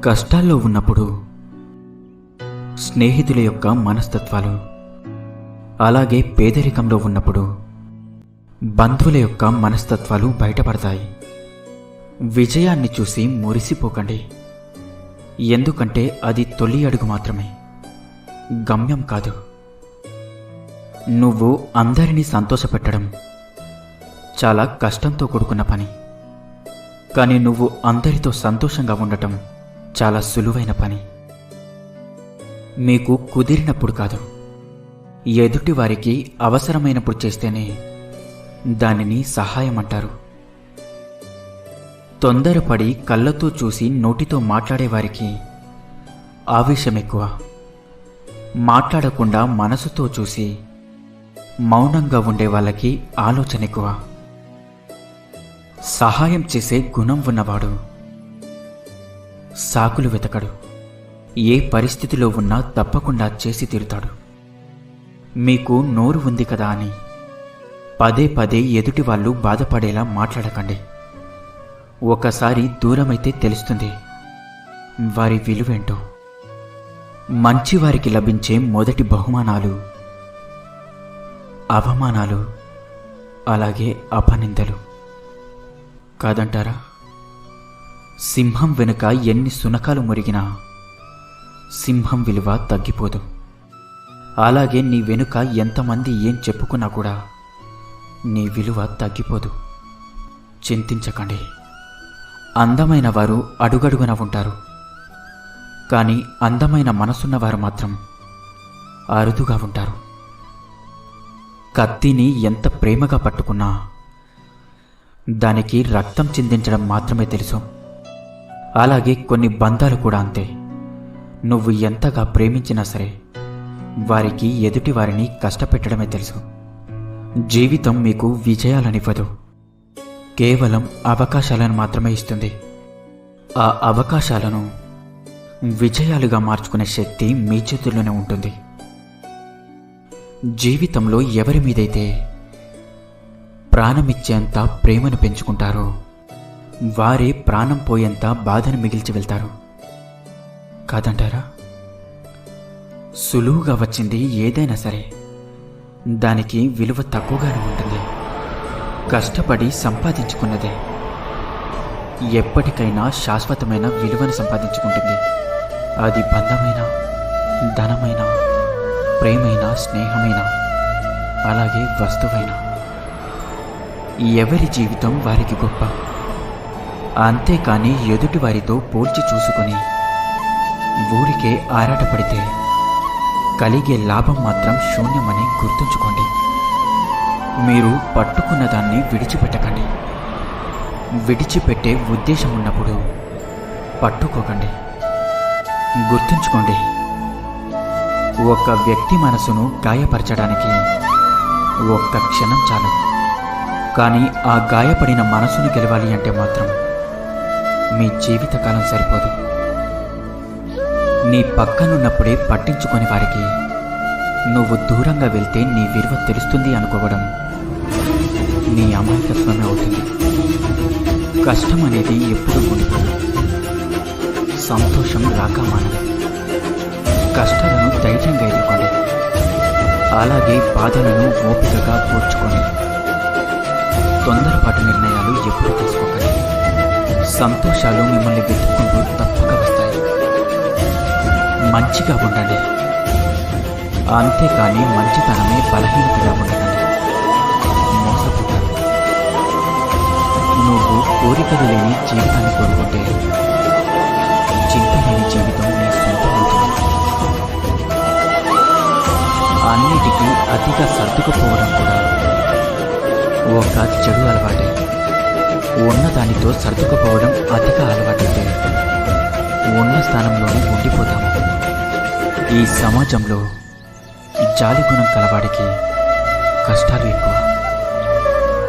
కష్టాల్లో ఉన్నప్పుడు స్నేహితుల యొక్క మనస్తత్వాలు, అలాగే పేదరికంలో ఉన్నప్పుడు బంధువుల యొక్క మనస్తత్వాలు బయటపడతాయి. విజయాన్ని చూసి మురిసిపోకండి, ఎందుకంటే అది తొలి అడుగు మాత్రమే, గమ్యం కాదు. నువ్వు అందరినీ సంతోషపెట్టడం చాలా కష్టంతో కూడుకున్న పని, కానీ నువ్వు అందరితో సంతోషంగా ఉండటం చాలా సులువైన పని. మీకు కుదిరినప్పుడు కాదు, ఎదుటి వారికి అవసరమైనప్పుడు చేస్తేనే దానిని సహాయం అంటారు. తొందరపడి కళ్ళతో చూసి నోటితో మాట్లాడేవారికి ఆవేశం ఎక్కువ, మాట్లాడకుండా మనసుతో చూసి మౌనంగా ఉండే వాళ్ళకి ఆలోచన ఎక్కువ. సహాయం చేసే గుణం ఉన్నవాడు సాకులు వెతకడు, ఏ పరిస్థితిలో ఉన్నా తప్పకుండా చేసి తీరుతాడు. మీకు నోరు ఉంది కదా అని పదే పదే ఎదుటి వాళ్ళు బాధపడేలా మాట్లాడకండి. ఒకసారి దూరమైతే తెలుస్తుంది వారి విలువేంటో. మంచివారికి లభించే మొదటి బహుమానాలు అవమానాలు, అలాగే అపనిందలు కాదంటారా? సింహం వెనుక ఎన్ని సునకాలు మురిగినా సింహం విలువ తగ్గిపోదు. అలాగే నీ వెనుక ఎంతమంది ఏం చెప్పుకున్నా కూడా నీ విలువ తగ్గిపోదు. చింతించకండి. అందమైన వారు అడుగడుగున ఉంటారు, కానీ అందమైన మనసున్నవారు మాత్రం అరుదుగా ఉంటారు. కత్తిని ఎంత ప్రేమగా పట్టుకున్నా దానికి రక్తం చిందించడం మాత్రమే తెలుసు. అలాగే కొన్ని బంధాలు కూడా అంతే. నువ్వు ఎంతగా ప్రేమించినా సరే వారికి ఎదుటి వారిని కష్టపెట్టడమే తెలుసు. జీవితం మీకు విజయాలనివ్వదు, కేవలం అవకాశాలను మాత్రమే ఇస్తుంది. ఆ అవకాశాలను విజయాలుగా మార్చుకునే శక్తి మీ చేతుల్లోనే ఉంటుంది. జీవితంలో ఎవరి మీదైతే ప్రాణమిచ్చేంత ప్రేమను పెంచుకుంటారో వారే ప్రాణం పోయేంత బాధను మిగిల్చి వెళ్తారు కాదంటారా? సులువుగా వచ్చింది ఏదైనా సరే దానికి విలువ తక్కువగానే ఉంటుంది. కష్టపడి సంపాదించుకున్నదే ఎప్పటికైనా శాశ్వతమైన విలువను సంపాదించుకుంటుంది. అది బంధమైన, ధనమైన, ప్రేమైన, స్నేహమైన, అలాగే వస్తువైన. ఎవరి జీవితం వారికి గొప్ప. అంతేకాని ఎదుటి వారితో పోల్చి చూసుకొని ఊరికే ఆరాటపడితే కలిగే లాభం మాత్రం శూన్యమని గుర్తుంచుకోండి. మీరు పట్టుకున్న దాన్ని విడిచిపెట్టకండి. విడిచిపెట్టే ఉద్దేశం ఉన్నప్పుడు పట్టుకోకండి. గుర్తుంచుకోండి, ఒక వ్యక్తి మనసును గాయపరచడానికి ఒక్క క్షణం చాలు, కానీ ఆ గాయపడిన మనసును గెలవాలి అంటే మాత్రం మీ జీవితకాలం సరిపోదు. నీ పక్కనున్నప్పుడే పట్టించుకొని వారికి నువ్వు దూరంగా వెళ్తే నీ విలువ తెలుస్తుంది అనుకోవడం నీ అమాయకత్వమే అవుతుంది. కష్టం అనేది ఎప్పుడూ ఉండిపోదు, సంతోషం రాక మానదు. కష్టాలను ధైర్యంగా ఎదుర్కోండి, అలాగే బాధలను ఓపికగా కూర్చుకోండి. తొందరపాటు నిర్ణయాలు ఎప్పుడూ తీసుకోకండి. సంతోషాలు మిమ్మల్ని వెతుక్కుంటూ తప్పక వస్తాయి. మంచిగా ఉండండి, అంతేకాని మంచితనమే బలహీనతగా ఉండకండి. మోసపోతారు. నువ్వు కోరికలు లేని జీవితాన్ని కోరుకుంటే చింత లేని జీవితం నీ సొంతమవుతుంది. అన్నిటికీ అతిగా సర్దుకుపోవడం కూడా ఒక చెడు అలవాటే. ఉన్నదానితో సర్దుకుపోవడం అధిక అలవాటైతే ఉన్న స్థానంలోనే ఉండిపోతాము. ఈ సమాజంలో జాలి గుణం కలవాడికి కష్టాలు ఎక్కువ,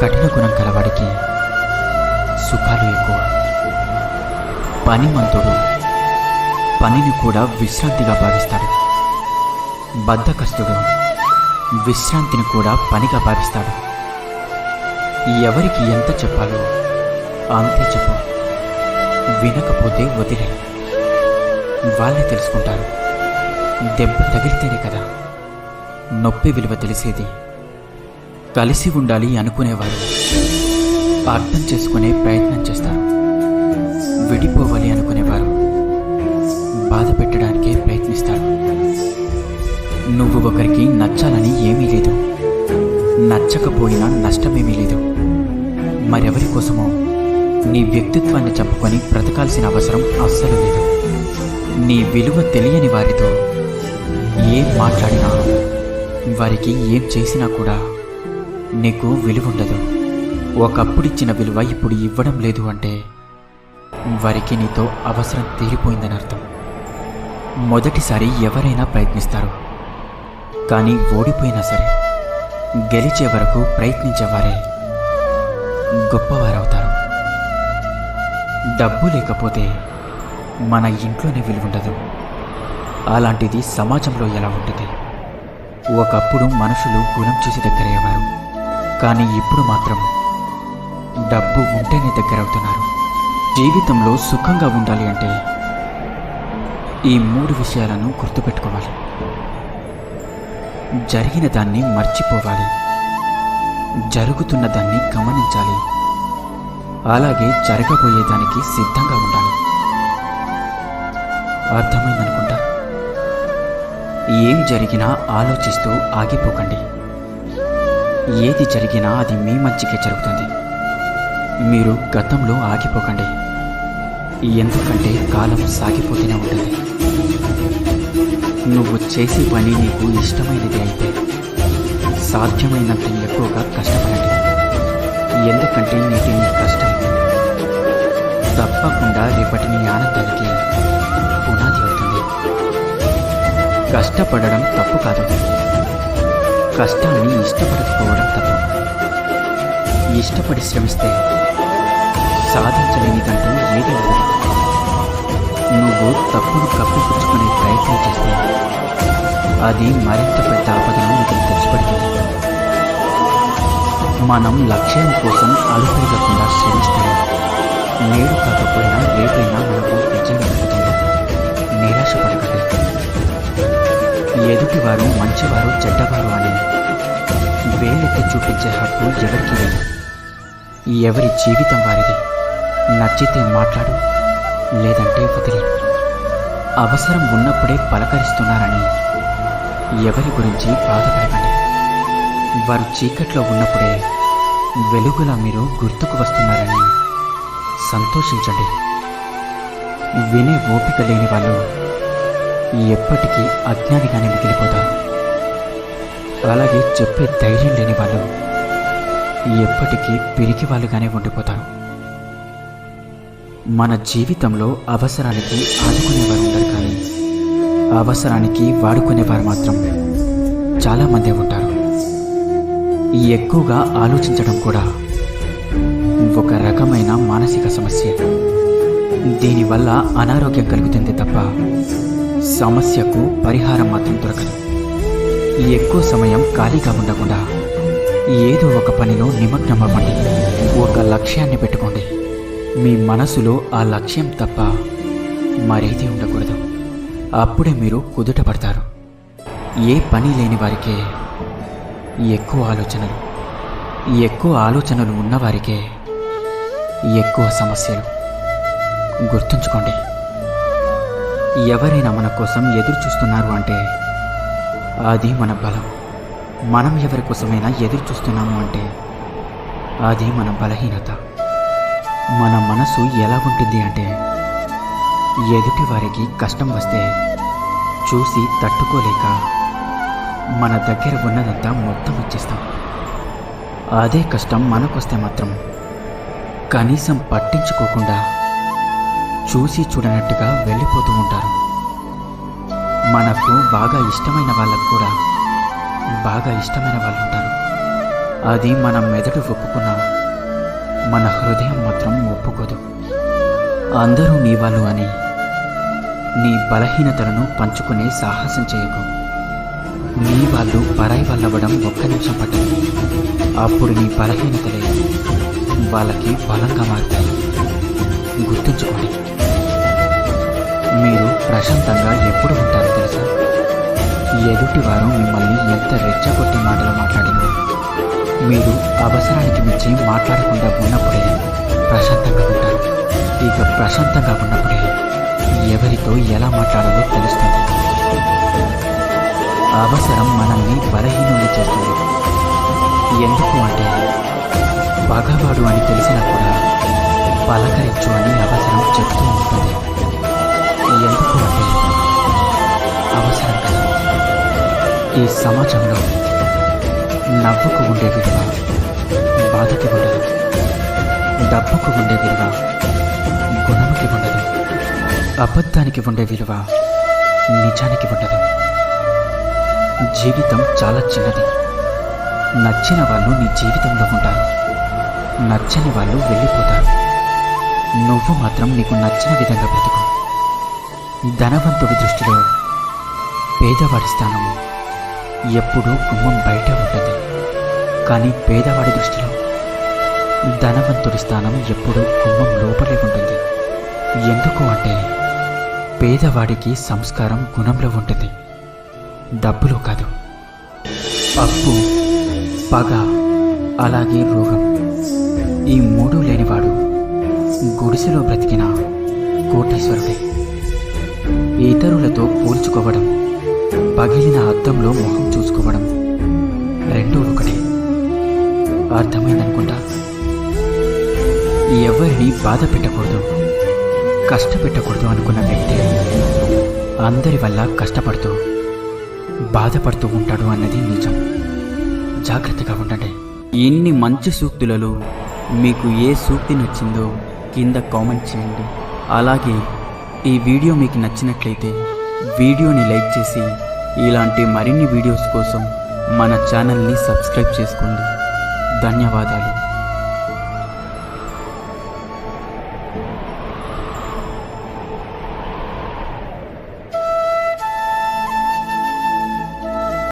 కఠిన గుణం కలవాడికి సుఖాలు ఎక్కువ. పనిమంతుడు పనిని కూడా విశ్రాంతిగా భావిస్తాడు, బద్ధకస్తుడు విశ్రాంతిని కూడా పనిగా భావిస్తాడు. ఎవరికి ఎంత చెప్పాలో అంతే చెప్పు, వినకపోతే వదిలే. వాళ్ళే తెలుసుకుంటారు. దెబ్బ తగిలితేనే కదా నొప్పి విలువ తెలిసేది. కలిసి ఉండాలి అనుకునేవారు అర్థం చేసుకునే ప్రయత్నం చేస్తారు. విడిపోవాలి అనుకునేవారు బాధ పెట్టడానికే ప్రయత్నిస్తారు. నువ్వు ఒకరికి నచ్చాలని ఏమీ లేదు, నచ్చకపోయినా నష్టమేమీ లేదు. మరెవరి కోసమో నీ వ్యక్తిత్వాన్ని చంపుకొని బ్రతకాల్సిన అవసరం అస్సలు లేదు. నీ విలువ తెలియని వారితో ఏం మాట్లాడినా, వారికి ఏం చేసినా కూడా నీకు విలువ ఉండదు. ఒకప్పుడిచ్చిన విలువ ఇప్పుడు ఇవ్వడం లేదు అంటే వారికి నీతో అవసరం తీరిపోయిందని అర్థం. మొదటిసారి ఎవరైనా ప్రయత్నిస్తారు, కానీ ఓడిపోయినా సరే గెలిచే వరకు ప్రయత్నించేవారే గొప్పవారవుతారు. డబ్బు లేకపోతే మన ఇంట్లోనే విలువ ఉండదు. అలాంటిది సమాజంలో ఎలా ఉంటుంది? ఒకప్పుడు మనుషులు గుణం చూసి దగ్గరయ్యేవారు, కానీ ఇప్పుడు మాత్రం డబ్బు ఉంటేనే దగ్గరవుతున్నారు. జీవితంలో సుఖంగా ఉండాలి అంటే ఈ 3 విషయాలను గుర్తుపెట్టుకోవాలి. జరిగిన దాన్ని మర్చిపోవాలి, జరుగుతున్న దాన్ని గమనించాలి, అలాగే జరగబోయేదానికి సిద్ధంగా ఉండాలి. అర్థమైందనుకుంటా. ఏం జరిగినా ఆలోచిస్తూ ఆగిపోకండి. ఏది జరిగినా అది మీ మంచికే జరుగుతుంది. మీరు గతంలో ఆగిపోకండి, ఎందుకంటే కాలం సాగిపోతూనే ఉంటుంది. నువ్వు చేసే పని నీకు ఇష్టమైనది అయితే సాధ్యమైనంత ఎక్కువగా కష్టపడండి. ఎందుకంటే నేటి నీ కష్టం తప్పకుండా రేపటి నీ ఆనందానికి పునాది అవుతుంది. కష్టపడడం తప్పు కాదు, కష్టాన్ని ఇష్టపడకపోవడం తప్పు. ఇష్టపడి శ్రమిస్తే సాధించలేనిదంటూ ఏది ఉండదు. నువ్వు తప్పును కప్పిపుచ్చుకునే ప్రయత్నం చేస్తే అది మరింత పెద్ద ఆపదను నీకు తెచ్చిపెడుతుంది. మనం లక్ష్యం కోసం అలుపెరగకుండా శ్రమిస్తే నేడు కాకపోయినా రేపైనా మనకు విజయం దొరుకుతుంది. నిరాశపడకండి. ఎదుటివారు మంచివారు చెడ్డవారు అని వేలెత్తి చూపించే హక్కు ఎవరికీ లేదు. ఎవరి జీవితం వారిది. నచ్చితే మాట్లాడు, లేదంటే వదిలి. అవసరం ఉన్నప్పుడే పలకరిస్తున్నారని ఎవరి గురించి బాధపడకండి. వారు చీకట్లో ఉన్నప్పుడే వెలుగులా మీరు గుర్తుకు వస్తున్నారని సంతోషించండి. వినే ఓపిక లేని వాళ్ళు ఎప్పటికీ అజ్ఞానిగానే మిగిలిపోతారు. అలాగే చెప్పే ధైర్యం లేని వాళ్ళు ఎప్పటికీ పిరికి వాళ్ళుగానే ఉండిపోతారు. మన జీవితంలో అవసరానికి ఆదుకునేవారు ఉండరు, కానీ అవసరానికి వాడుకునేవారు మాత్రం చాలామందే ఉంటారు. ఎక్కువగా ఆలోచించడం కూడా ఒక రకమైన మానసిక సమస్య. దీనివల్ల అనారోగ్యం కలుగుతుంది తప్ప సమస్యకు పరిహారం మాత్రం దొరకదు. ఎక్కువ సమయం ఖాళీగా ఉండకుండా ఏదో ఒక పనిలో నిమగ్నమవ్వండి. ఒక లక్ష్యాన్ని పెట్టుకోండి. మీ మనసులో ఆ లక్ష్యం తప్ప మరేది ఉండకూడదు. అప్పుడే మీరు కుదుట పడతారు. ఏ పని లేని వారికే ఎక్కువ ఆలోచనలు ఉన్నవారికే ఎక్కువ సమస్యలు. గుర్తుంచుకోండి, ఎవరైనా మన కోసం ఎదురు చూస్తున్నారు అంటే అది మన బలం. మనం ఎవరి కోసమైనా ఎదురు చూస్తున్నాము అంటే అది మన బలహీనత. మన మనసు ఎలా ఉంటుంది అంటే ఎదుటి వారికి కష్టం వస్తే చూసి తట్టుకోలేక మన దగ్గర ఉన్నదంతా మొత్తం ఇచ్చేస్తాం. అదే కష్టం మనకొస్తే మాత్రం కనీసం పట్టించుకోకుండా చూసి చూడనట్టుగా వెళ్ళిపోతూ ఉంటారు. మనకు బాగా ఇష్టమైన వాళ్ళకు కూడా బాగా ఇష్టమైన వాళ్ళు ఉంటారు. అది మన మెదడు ఒప్పుకున్నా మన హృదయం మాత్రం ఒప్పుకోదు. అందరూ నీ వాళ్ళు అని నీ బలహీనతలను పంచుకునే సాహసం చేయకు. నీ వాళ్ళు పరాయి వాళ్ళవ్వడం ఒక్క నిమిషం పట్టదు. అప్పుడు నీ బలహీనతలే వాళ్ళకి బలంగా మారుతాయి. గుర్తుంచుకోండి, మీరు ప్రశాంతంగా ఎప్పుడు ఉంటారో తెలుసా? ఎదుటివారు మిమ్మల్ని ఎంత రెచ్చగొట్టి మాటలు మాట్లాడినా మీరు అవసరానికి మించి మాట్లాడకుండా ఉన్నప్పుడే ప్రశాంతంగా ఉంటారు. ఇక ప్రశాంతంగా ఉన్నప్పుడే ఎవరితో ఎలా మాట్లాడాలో తెలుస్తుంది. అవసరం మనల్ని బలహీనుల్ని చేస్తుంది. ఎందుకు అంటే పగవాడు అని తెలిసినా కూడా పలకరించు అని అవసరం చెప్తూ ఉంటుంది. ఎందుకు అంటే అవసరం కదా. ఈ సమాజంలో నవ్వుకు ఉండే విలువ బాధకి ఉండదు, డబ్బుకు ఉండే విలువ గుణముకి ఉండదు, అబద్ధానికి ఉండే విలువ నిజానికి ఉండదు. జీవితం చాలా చిన్నది. నచ్చిన వాళ్ళు నీ జీవితంలో ఉంటారు, నచ్చని వాళ్ళు వెళ్ళిపోతారు. నువ్వు మాత్రం నీకు నచ్చిన విధంగా బ్రతుకు. ధనవంతుడి దృష్టిలో పేదవాడి స్థానం ఎప్పుడూ గుమ్మం బయట ఉంటుంది. కానీ పేదవాడి దృష్టిలో ధనవంతుడి స్థానం ఎప్పుడూ గుమ్మం లోపలే ఉంటుంది. ఎందుకు అంటే పేదవాడికి సంస్కారం గుణంలో ఉంటుంది, డబ్బులో కాదు. అప్పు, పగ, అలాగే రోగం, ఈ మూడు లేనివాడు గుడిసెలో బ్రతికిన కోటీశ్వరుడే. ఇతరులతో పోల్చుకోవడం, పగిలిన అద్దంలో మొహం చూసుకోవడం రెండూ ఒకటే. అర్థమైందనుకుంటా. ఎవరిని బాధ పెట్టకూడదు, కష్టపెట్టకూడదు అనుకున్న వ్యక్తి అందరి వల్ల కష్టపడుతూ బాధపడుతూ ఉంటాడు అన్నది నిజం. జాగ్రత్తగా ఉండండి. ఇన్ని మంచి సూక్తులలో మీకు ఏ సూక్తి నచ్చిందో కింద కామెంట్ చేయండి. అలాగే ఈ వీడియో మీకు నచ్చినట్లయితే వీడియోని లైక్ చేసి ఇలాంటి మరిన్ని వీడియోస్ కోసం మన ఛానల్ని సబ్స్క్రైబ్ చేసుకోండి. ధన్యవాదాలు.